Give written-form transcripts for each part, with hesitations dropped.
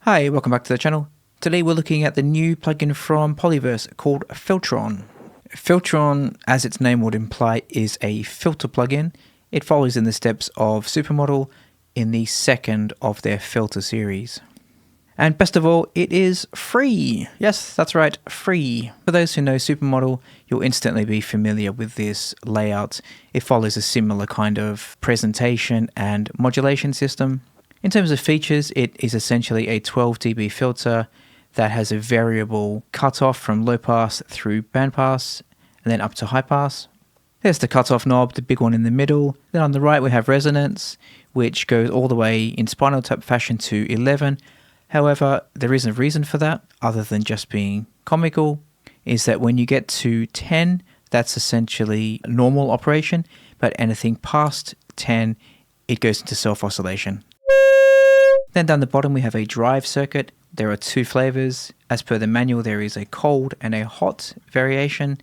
Hi, welcome back to the channel. Today we're looking at the new plugin from Polyverse called Filtron. Filtron, as its name would imply, is a filter plugin. It follows in the steps of Supermodel in the second of their filter series. And best of all, it is free. Yes, that's right, free. For those who know Supermodel, you'll instantly be familiar with this layout. It follows a similar kind of presentation and modulation system. In terms of features, it is essentially a 12 dB filter that has a variable cutoff from low pass through bandpass and then up to high pass. There's the cutoff knob, the big one in the middle. Then on the right we have resonance, which goes all the way in spinal tap fashion to 11. However, there isn't a reason for that other than just being comical, is that when you get to 10, that's essentially a normal operation, but anything past 10, it goes into self-oscillation. Then down the bottom we have a drive circuit. There are two flavors. As per the manual, there is a cold and a hot variation.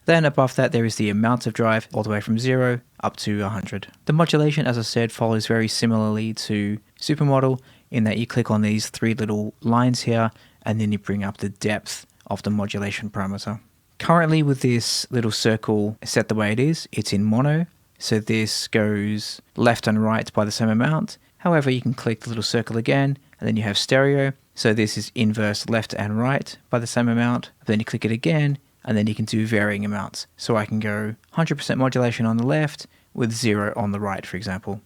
Then above that there is the amount of drive, all the way from 0 up to 100. The modulation, as I said, follows very similarly to Supermodel in that you click on these three little lines here and then you bring up the depth of the modulation parameter. Currently with this little circle set the way it is, it's in mono. So this goes left and right by the same amount. However, you can click the little circle again and then you have stereo. So this is inverse left and right by the same amount. Then you click it again and then you can do varying amounts. So I can go 100% modulation on the left with 0 on the right, for example,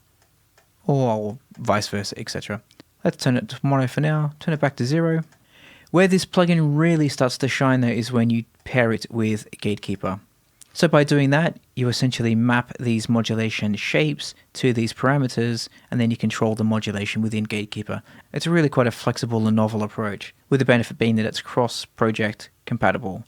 or vice versa, etc. Let's turn it to mono for now, turn it back to 0. Where this plugin really starts to shine though is when you pair it with Gatekeeper. So by doing that, you essentially map these modulation shapes to these parameters, and then you control the modulation within Gatekeeper. It's really quite a flexible and novel approach, with the benefit being that it's cross-project compatible.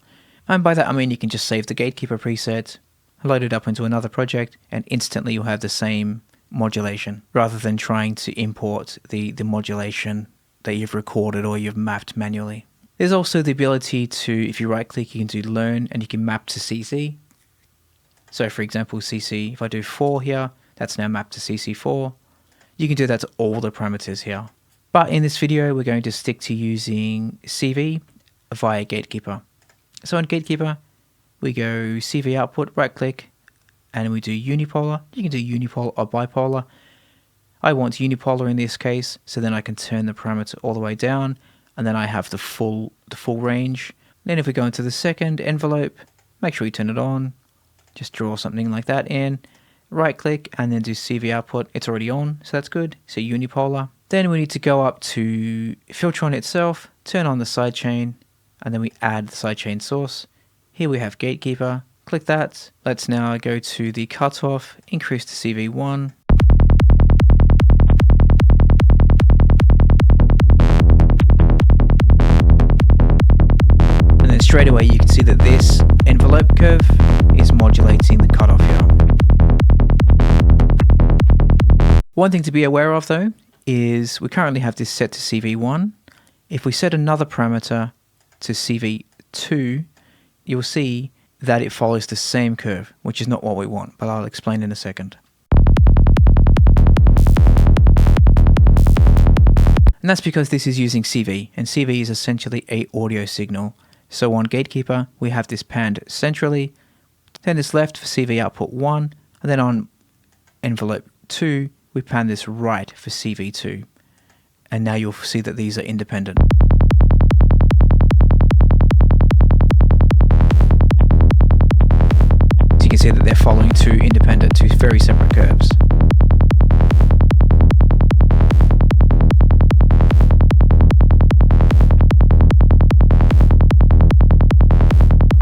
And by that I mean you can just save the Gatekeeper preset, load it up into another project, and instantly you'll have the same modulation, rather than trying to import the modulation that you've recorded or you've mapped manually. There's also the ability to, if you right-click, you can do learn, and you can map to CC. So for example, CC, if I do 4 here, that's now mapped to CC4. You can do that to all the parameters here. But in this video, we're going to stick to using CV via Gatekeeper. So on Gatekeeper, we go CV output, right click, and we do unipolar. You can do unipolar or bipolar. I want unipolar in this case, so then I can turn the parameter all the way down, and then I have the full range. Then if we go into the second envelope, make sure you turn it on. Just draw something like that in, right click, and then do CV output. It's already on, so that's good. So unipolar. Then we need to go up to Filtron itself, turn on the sidechain, and then we add the sidechain source. Here we have Gatekeeper. Click that. Let's now go to the cutoff, increase to CV1. And then straight away you can see that this envelope curve is modulating the cutoff here. One thing to be aware of though is we currently have this set to CV1. If we set another parameter to CV2, you'll see that it follows the same curve, which is not what we want, but I'll explain in a second. And that's because this is using CV, and CV is essentially an audio signal. So on Gatekeeper, we have this panned centrally, then this left for CV output 1, and then on envelope 2, we pan this right for CV2. And now you'll see that these are independent. So you can see that they're following two very separate curves.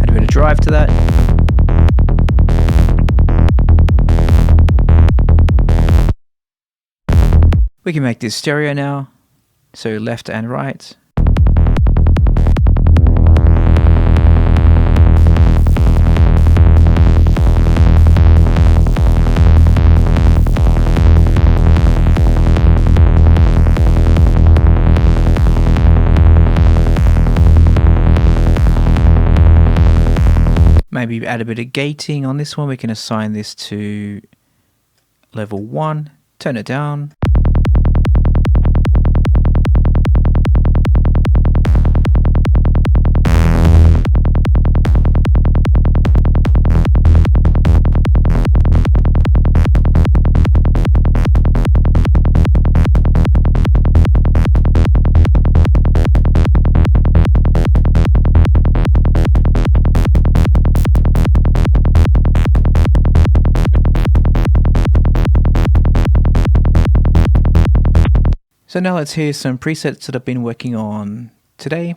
Add a bit of drive to that. We can make this stereo now, so left and right. Maybe add a bit of gating on this one. We can assign this to level 1, turn it down. So now let's hear some presets that I've been working on today.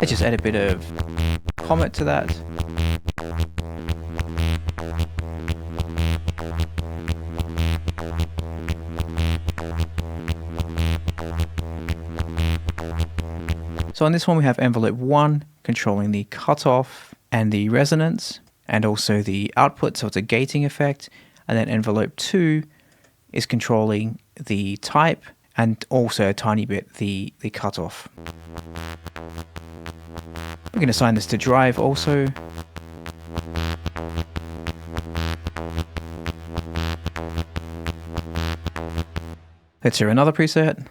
I just add a bit of comment to that. So on this one we have envelope 1 controlling the cutoff and the resonance and also the output, so it's a gating effect, and then envelope 2 is controlling the type and also a tiny bit the cutoff. We can assign this to drive also. Let's hear another preset.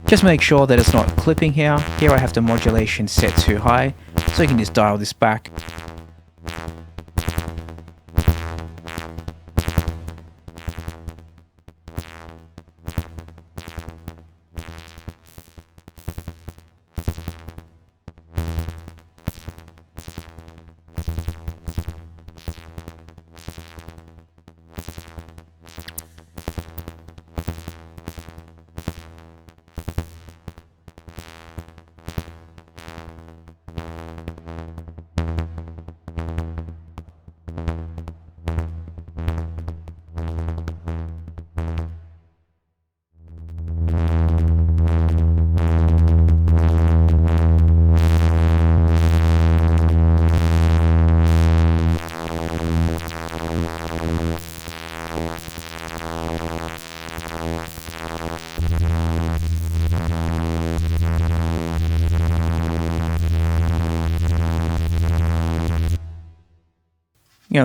Just make sure that it's not clipping here. Here I have the modulation set to high, so you can just dial this back.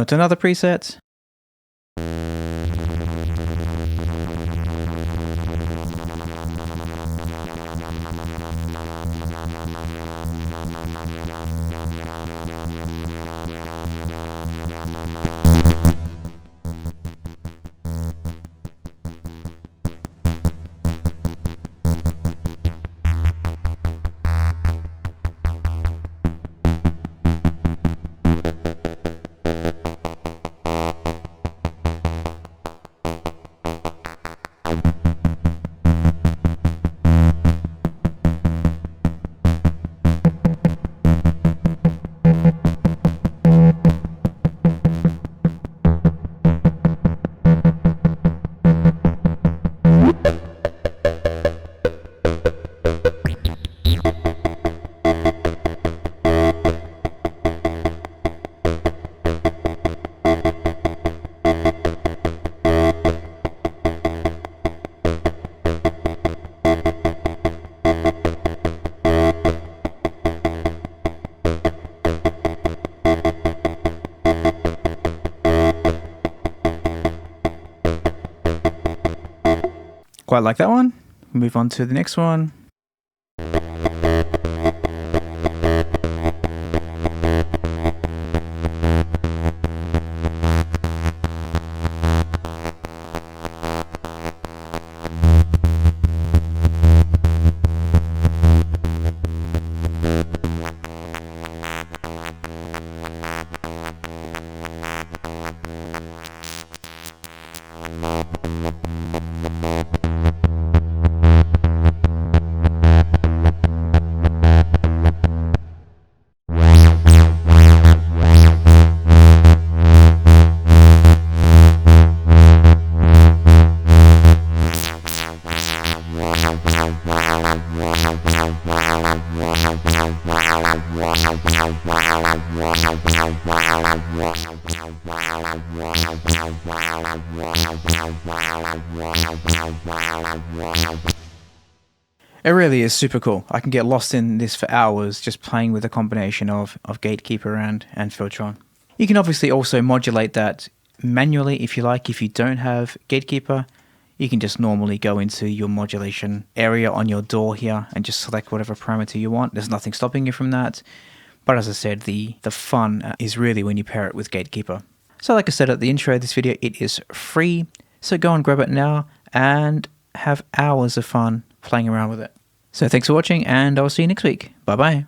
It's another preset. Quite like that one. Move on to the next one. It really is super cool. I can get lost in this for hours just playing with a combination of Gatekeeper and Filtron. You can obviously also modulate that manually if you like. If you don't have Gatekeeper, you can just normally go into your modulation area on your door here and just select whatever parameter you want. There's nothing stopping you from that. But as I said, the fun is really when you pair it with Gatekeeper. So like I said at the intro of this video, it is free. So go and grab it now and have hours of fun playing around with it. So thanks for watching, and I'll see you next week. Bye bye.